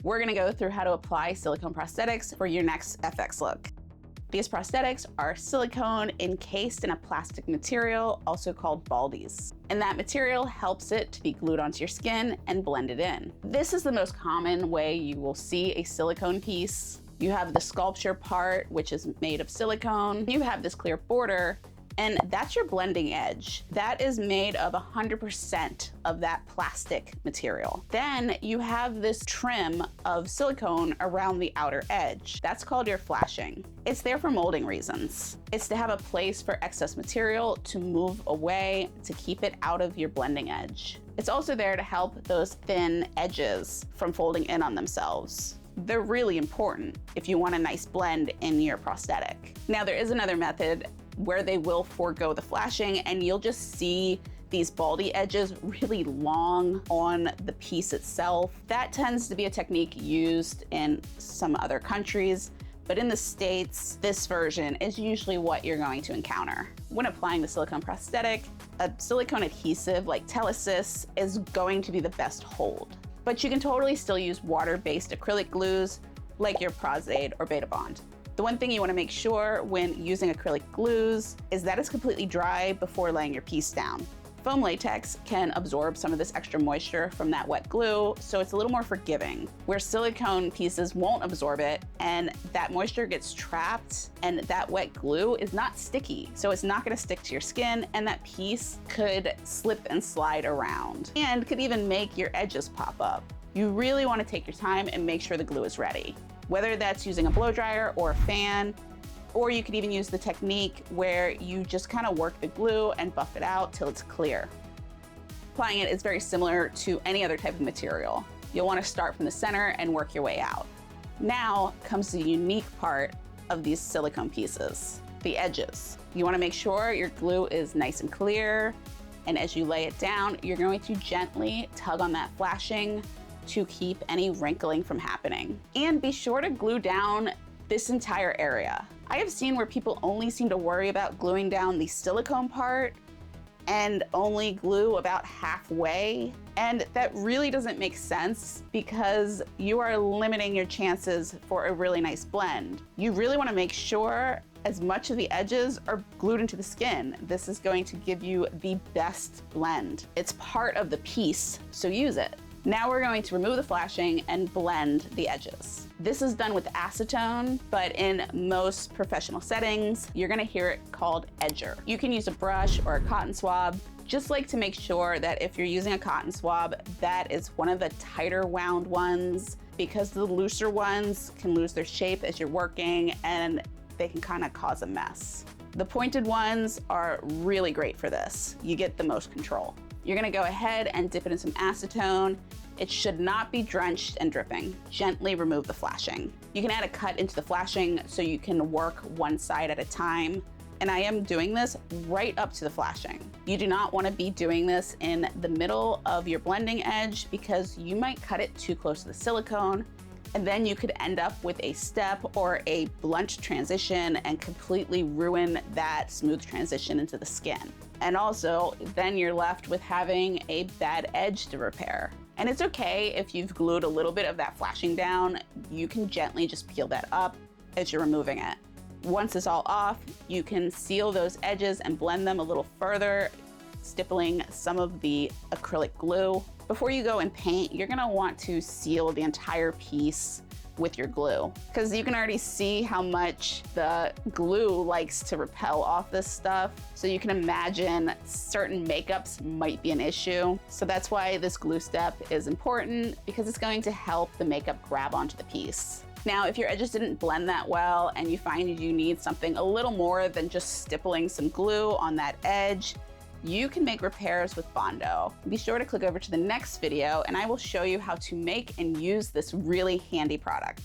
We're gonna go through how to apply silicone prosthetics for your next FX look. These prosthetics are silicone encased in a plastic material, also called baldies. And that material helps it to be glued onto your skin and blended in. This is the most common way you will see a silicone piece. You have the sculpture part, which is made of silicone. You have this clear border, and that's your blending edge. That is made of 100% of that plastic material. Then you have this trim of silicone around the outer edge. That's called your flashing. It's there for molding reasons. It's to have a place for excess material to move away to keep it out of your blending edge. It's also there to help those thin edges from folding in on themselves. They're really important if you want a nice blend in your prosthetic. Now, there is another method where they will forego the flashing and you'll just see these baldy edges really long on the piece itself. That tends to be a technique used in some other countries, but in the States, this version is usually what you're going to encounter. When applying the silicone prosthetic, a silicone adhesive like Telesis is going to be the best hold. But you can totally still use water-based acrylic glues like your Pros-Aid or Beta Bond. The one thing you want to make sure when using acrylic glues is that it's completely dry before laying your piece down. Foam latex can absorb some of this extra moisture from that wet glue, so it's a little more forgiving, where silicone pieces won't absorb it and that moisture gets trapped and that wet glue is not sticky, so it's not going to stick to your skin and that piece could slip and slide around and could even make your edges pop up. You really want to take your time and make sure the glue is ready, whether that's using a blow dryer or a fan, or you could even use the technique where you just kind of work the glue and buff it out till it's clear. Applying it is very similar to any other type of material. You'll want to start from the center and work your way out. Now comes the unique part of these silicone pieces, the edges. You want to make sure your glue is nice and clear, and as you lay it down, you're going to gently tug on that flashing to keep any wrinkling from happening. And be sure to glue down this entire area. I have seen where people only seem to worry about gluing down the silicone part and only glue about halfway. And that really doesn't make sense because you are limiting your chances for a really nice blend. You really want to make sure as much of the edges are glued into the skin. This is going to give you the best blend. It's part of the piece, so use it. Now we're going to remove the flashing and blend the edges. This is done with acetone, but in most professional settings, you're gonna hear it called edger. You can use a brush or a cotton swab, just like to make sure that if you're using a cotton swab, that is one of the tighter wound ones, because the looser ones can lose their shape as you're working and they can kind of cause a mess. The pointed ones are really great for this. You get the most control. You're gonna go ahead and dip it in some acetone. It should not be drenched and dripping. Gently remove the flashing. You can add a cut into the flashing so you can work one side at a time. And I am doing this right up to the flashing. You do not wanna be doing this in the middle of your blending edge because you might cut it too close to the silicone, and then you could end up with a step or a blunt transition and completely ruin that smooth transition into the skin. And also, then you're left with having a bad edge to repair. And it's okay if you've glued a little bit of that flashing down, you can gently just peel that up as you're removing it. Once it's all off, you can seal those edges and blend them a little further, stippling some of the acrylic glue. Before you go and paint, you're gonna want to seal the entire piece with your glue, because you can already see how much the glue likes to repel off this stuff. So you can imagine certain makeups might be an issue. So that's why this glue step is important, because it's going to help the makeup grab onto the piece. Now, if your edges didn't blend that well and you find you need something a little more than just stippling some glue on that edge, you can make repairs with Bondo. Be sure to click over to the next video and I will show you how to make and use this really handy product.